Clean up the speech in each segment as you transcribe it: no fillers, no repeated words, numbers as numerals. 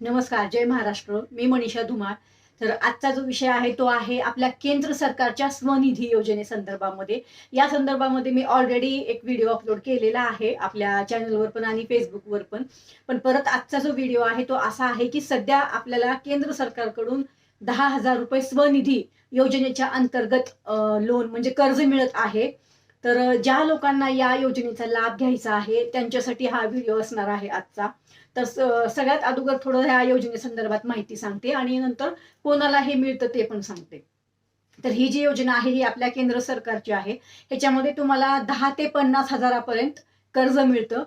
नमस्कार, जय महाराष्ट्र. मी मनीषा धुमाळ. तर आजचा जो विषय आहे तो आहे आपल्या केंद्र सरकारच्या स्वनिधी योजनेसंदर्भामध्ये. या संदर्भामध्ये मी ऑलरेडी एक व्हिडिओ अपलोड केलेला आहे आपल्या चॅनलवर पण आणि फेसबुकवर पण. पण परत आजचा जो व्हिडिओ आहे तो असा आहे की सध्या आपल्याला केंद्र सरकारकडून 10,000 रुपये स्वनिधी योजनेच्या अंतर्गत लोन म्हणजे कर्ज मिळत आहे. तर ज्या लोकांना या योजनेचा लाभ घ्यायचा आहे त्यांच्यासाठी हा व्हिडिओ असणार आहे आजचा. तर सगळ्यात अगोदर थोडं ह्या योजनेसंदर्भात माहिती सांगते आणि नंतर कोणाला हे मिळतं ते पण सांगते. तर ही जी योजना आहे ही आपल्या केंद्र सरकारची आहे. ह्याच्यामध्ये तुम्हाला 10 ते 50 हजारापर्यंत कर्ज मिळतं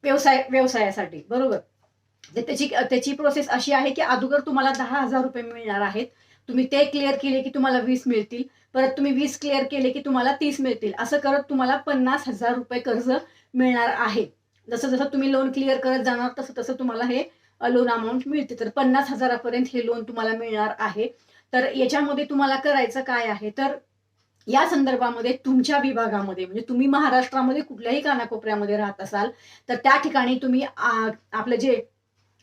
व्यवसायासाठी, बरोबर. तर त्याची त्याची प्रोसेस अशी आहे की अगोदर तुम्हाला 10,000 रुपये मिळणार आहेत. तुम्ही ते क्लिअर केले की तुम्हाला 20 मिळतील. परत तुम्ही 20 क्लिअर केले की तुम्हाला 30 मिळतील. असं करत तुम्हाला 50,000 रुपये कर्ज मिळणार आहे. जसं जसं तुम्ही लोन क्लिअर करत जाणार तसं तसं तुम्हाला हे लोन अमाऊंट मिळते. तर 50,000पर्यंत हे लोन तुम्हाला मिळणार आहे. तर याच्यामध्ये तुम्हाला करायचं काय आहे, तर या संदर्भामध्ये तुमच्या विभागामध्ये म्हणजे तुम्ही महाराष्ट्रामध्ये कुठल्याही कानाकोपऱ्यामध्ये राहत असाल तर त्या ठिकाणी तुम्ही आपलं जे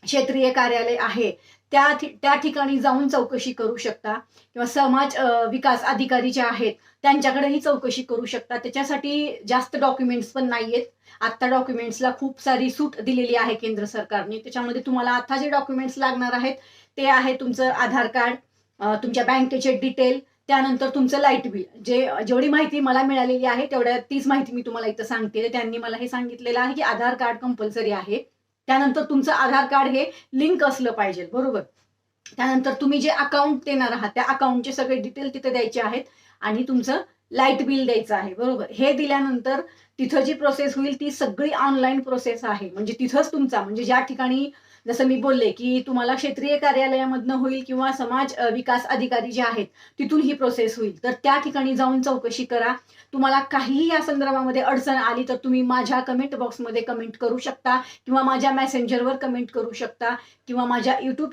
क्षेत्रीय कार्यालय आहे त्या ठिकाणी जाऊन चौकशी करू शकता किंवा समाज विकास अधिकारी जे आहेत त्यांच्याकडेही चौकशी करू शकता. त्याच्यासाठी जास्त डॉक्युमेंट्स पण नाहीयेत. आता डॉक्युमेंट्सला खूप सारी सूट दिलेली आहे केंद्र सरकारने. त्याच्यामध्ये तुम्हाला आता जे डॉक्युमेंट्स लागणार आहेत ते आहे तुमचं आधार कार्ड, तुमच्या बँकेचे डिटेल, त्यानंतर तुमचं लाईट बिल. जेवढी माहिती मला मिळालेली आहे तीच माहिती मी तुम्हाला इथं सांगते. त्यांनी मला हे सांगितलेलं आहे की आधार कार्ड कंपल्सरी आहे. त्यानंतर तुमचं आधार कार्ड हे लिंक असलं पाहिजे, बरोबर. त्यानंतर तुम्ही जे अकाउंट देणार आहात त्या अकाउंटचे सगळे डिटेल तिथे द्यायचे आहेत आणि तुमचं लाईट बिल द्यायचं आहे, बरोबर. हे दिल्यानंतर तिथं जी प्रोसेस होईल ती सगळी ऑनलाईन प्रोसेस आहे. म्हणजे तिथंच तुमचा म्हणजे ज्या ठिकाणी जसं मी बोलले की तुम्हाला क्षेत्रीय कार्यालयामधनं होईल किंवा समाज विकास अधिकारी जे आहेत तिथून ही प्रोसेस होईल. तर त्या ठिकाणी जाऊन चौकशी करा. तुम्हाला काहीही या संदर्भामध्ये अडचण आली तर तुम्ही माझ्या कमेंट बॉक्समध्ये कमेंट करू शकता किंवा माझ्या मेसेंजरवर कमेंट करू शकता किंवा माझ्या युट्यूब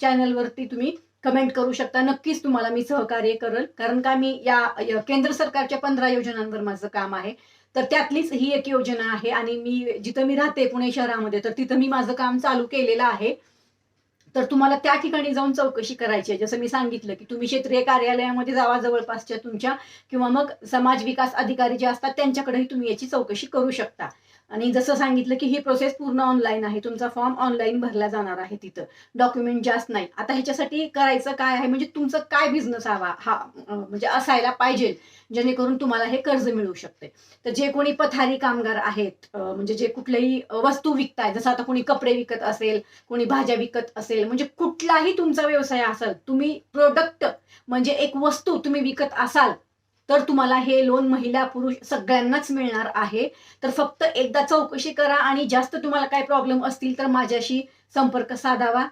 चॅनलवरती तुम्ही कमेंट करू शकता. नक्कीच तुम्हाला मी सहकार्य करेल, कारण का मी या केंद्र सरकारच्या 15 योजनांवर माझं काम आहे. तर त्यातलीच ही एक योजना आहे आणि जिथं मी राहते पुणे शहरामध्ये तर तिथं मी माझं काम चालू केलेलं आहे. तर तुम्हाला त्या ठिकाणी जाऊन चौकशी करायची आहे. जसं मी सांगितलं की तुम्ही क्षेत्रीय कार्यालयामध्ये जावा जवळपासच्या तुमच्या किंवा मग समाज विकास अधिकारी जे असतात त्यांच्याकडेही तुम्ही याची चौकशी करू शकता. आणि जसं सांगितलं की ही प्रोसेस पूर्ण ऑनलाईन आहे. तुमचा फॉर्म ऑनलाईन भरला जाणार आहे तिथं. डॉक्युमेंट जास्त नाही. आता ह्याच्यासाठी करायचं काय आहे, म्हणजे तुमचं काय बिझनेस हवा हा म्हणजे असायला पाहिजे जेणेकरून तुम्हाला हे कर्ज मिळू शकते. तर जे कोणी पथारी कामगार आहेत म्हणजे जे कुठल्याही वस्तू विकताय, जसं आता कोणी कपडे विकत असेल, कोणी भाज्या विकत असेल, म्हणजे कुठलाही तुमचा व्यवसाय असेल, तुम्ही प्रोडक्ट म्हणजे एक वस्तू तुम्ही विकत असाल तर तुम्हाला हे लोन महिला पुरुष सगळ्यांनाच मिळणार आहे. तर फक्त एकदा चौकशी करा आणि जास्त तुम्हाला काय प्रॉब्लेम असतील तर माझ्याशी संपर्क साधावा.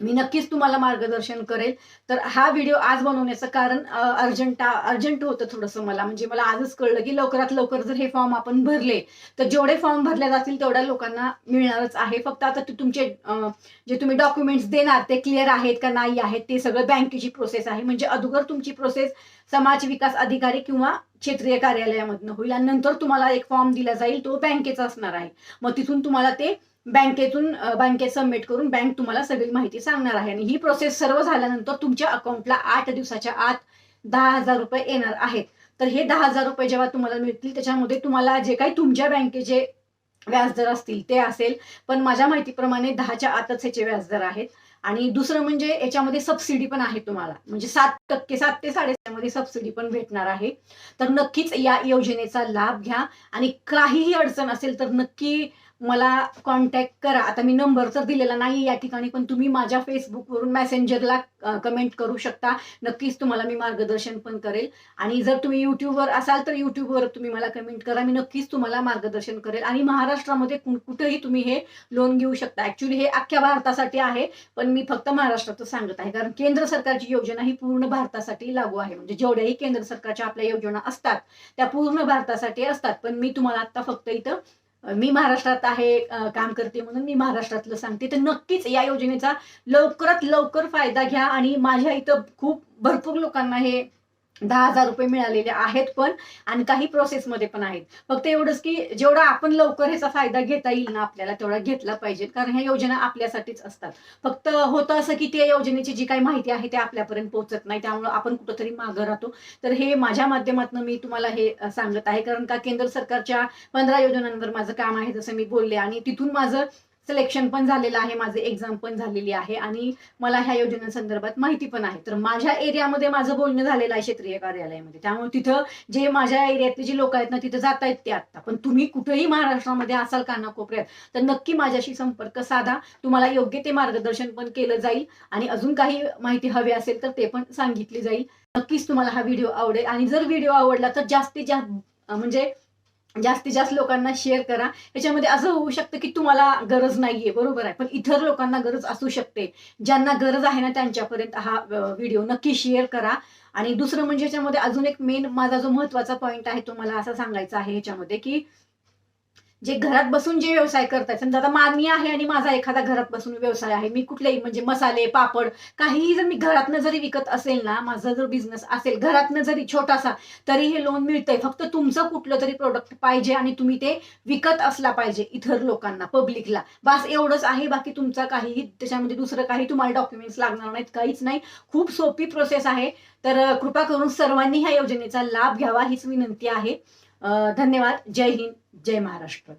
मी नक्कीच तुम्हाला मार्गदर्शन करेल. तर हा व्हिडिओ आज बनवण्याचं कारण अर्जंट होतं थोडंसं मला. म्हणजे मला आजच कळलं की लवकरात लवकर जर हे फॉर्म आपण भरले तर जेवढे फॉर्म भरले जातील तेवढ्या लोकांना मिळणारच आहे. फक्त आता तुमचे जे तुम्ही डॉक्युमेंट्स देणार ते क्लिअर आहेत का नाही आहेत ते सगळं बँकेची प्रोसेस आहे. म्हणजे अगोदर तुमची प्रोसेस समाज विकास अधिकारी किंवा क्षेत्रीय कार्यालयामधनं होईल आणि नंतर तुम्हाला एक फॉर्म दिला जाईल, तो बँकेचा असणार आहे. मग तिथून तुम्हाला ते बँकेत सबमिट करून बँक तुम्हाला सगळी माहिती सांगणार आहे. आणि ही प्रोसेस सर्व झाल्यानंतर तुमच्या अकाउंटला 8 दिवसाच्या आत 10,000 रुपये येणार आहेत. तर हे 10,000 रुपये जेव्हा तुम्हाला मिळतील त्याच्यामध्ये तुम्हाला जे काही तुमच्या बँकेचे व्याजदर असतील ते असेल. पण माझ्या माहितीप्रमाणे 10च्या आतच ह्याचे व्याजदर आहेत. आणि दुसरं म्हणजे याच्यामध्ये सबसिडी पण आहे तुम्हाला, म्हणजे 7% 7 ते 7.5% सबसिडी पण भेटणार आहे. तर नक्कीच या योजनेचा लाभ घ्या आणि काहीही अडचण असेल तर नक्की मला कॉन्टॅक्ट करा. आता मी नंबर तर दिलेला नाही या ठिकाणी, पण तुम्ही माझ्या फेसबुकवरून मेसेंजरला कमेंट करू शकता. नक्कीच तुम्हाला मी मार्गदर्शन पण करेल. आणि जर तुम्ही युट्यूबवर असाल तर युट्यूबवर तुम्ही मला कमेंट करा. मी नक्कीच तुम्हाला मार्गदर्शन करेल. आणि महाराष्ट्रामध्ये कुठेही तुम्ही हे लोन घेऊ शकता. ऍक्च्युली हे अख्ख्या भारतासाठी आहे, पण मी फक्त महाराष्ट्रातच सांगत आहे, कारण केंद्र सरकारची योजना ही पूर्ण भारतासाठी लागू आहे. म्हणजे जेवढ्याही केंद्र सरकारच्या आपल्या योजना असतात त्या पूर्ण भारतासाठी असतात. पण मी तुम्हाला आता फक्त इथं मी महाराष्ट्रात आहे काम करते म्हणून मी महाराष्ट्रातलं सांगते. तर नक्कीच या योजनेचा लवकरात लवकर फायदा घ्या आणि माझ्या इथं खूप भरपूर लोकांना हे 10,000 रुपये मिळालेले आहेत पण, आणि काही प्रोसेसमध्ये पण आहेत. फक्त एवढंच की जेवढा आपण लवकर ह्याचा फायदा घेता येईल ना आपल्याला, तेवढा घेतला पाहिजे, कारण ह्या योजना आपल्यासाठीच असतात. फक्त होतं असं की त्या योजनेची जी काही माहिती आहे ते आपल्यापर्यंत पोहोचत नाही, त्यामुळे आपण कुठंतरी मागं राहतो. तर हे माझ्या माध्यमातून मी तुम्हाला हे सांगत आहे, कारण का केंद्र सरकारच्या 15 योजनांवर माझं काम आहे, जसं मी बोलले, आणि तिथून माझं सिलेक्शन पण झालेलं आहे, माझं एक्झाम पण झालेली आहे, आणि मला ह्या योजनांसंदर्भात माहिती पण आहे. तर माझ्या एरियामध्ये माझं बोलणं झालेलं आहे क्षेत्रीय कार्यालयामध्ये, त्यामुळे तिथं जे माझ्या एरियातले जे लोक आहेत ना, तिथं जात आहेत ते आत्ता. पण तुम्ही कुठेही महाराष्ट्रामध्ये असाल कानाकोपऱ्यात, तर नक्की माझ्याशी संपर्क साधा. तुम्हाला योग्य ते मार्गदर्शन पण केलं जाईल, आणि अजून काही माहिती हवी असेल तर ते पण सांगितली जाईल. नक्कीच तुम्हाला हा व्हिडिओ आवडेल, आणि जर व्हिडिओ आवडला तर जास्तीत जास्त म्हणजे जास्तीत जास्त लोकांना शेअर करा. याच्यामध्ये असं होऊ शकतं की तुम्हाला गरज नाहीये, बरोबर आहे, पण इतर लोकांना गरज असू शकते. ज्यांना गरज आहे ना त्यांच्यापर्यंत हा व्हिडिओ नक्की शेअर करा. आणि दुसरं म्हणजे ह्याच्यामध्ये अजून एक मेन माझा जो महत्वाचा पॉईंट आहे तो मला असा सांगायचा आहे ह्याच्यामध्ये, की जे घरात बसून जे व्यवसाय करतायत, समजा आता मी आहे आणि माझा एखादा घरात बसून व्यवसाय आहे, मी कुठलेही म्हणजे मसाले, पापड, काहीही जर मी घरातनं जरी विकत असेल ना, माझा जर बिझनेस असेल घरातनं जरी छोटासा, तरी हे लोन मिळतंय. फक्त तुमचं कुठलं तरी प्रोडक्ट पाहिजे आणि तुम्ही ते विकत असला पाहिजे इतर लोकांना, पब्लिकला. बस एवढंच आहे. बाकी तुमचा काहीही त्याच्यामध्ये दुसरं काही तुम्हाला डॉक्युमेंट्स लागणार नाहीत, काहीच नाही. खूप सोपी प्रोसेस आहे. तर कृपा करून सर्वांनी ह्या योजनेचा लाभ घ्यावा हीच विनंती आहे. धन्यवाद. जय हिंद, जय महाराष्ट्र.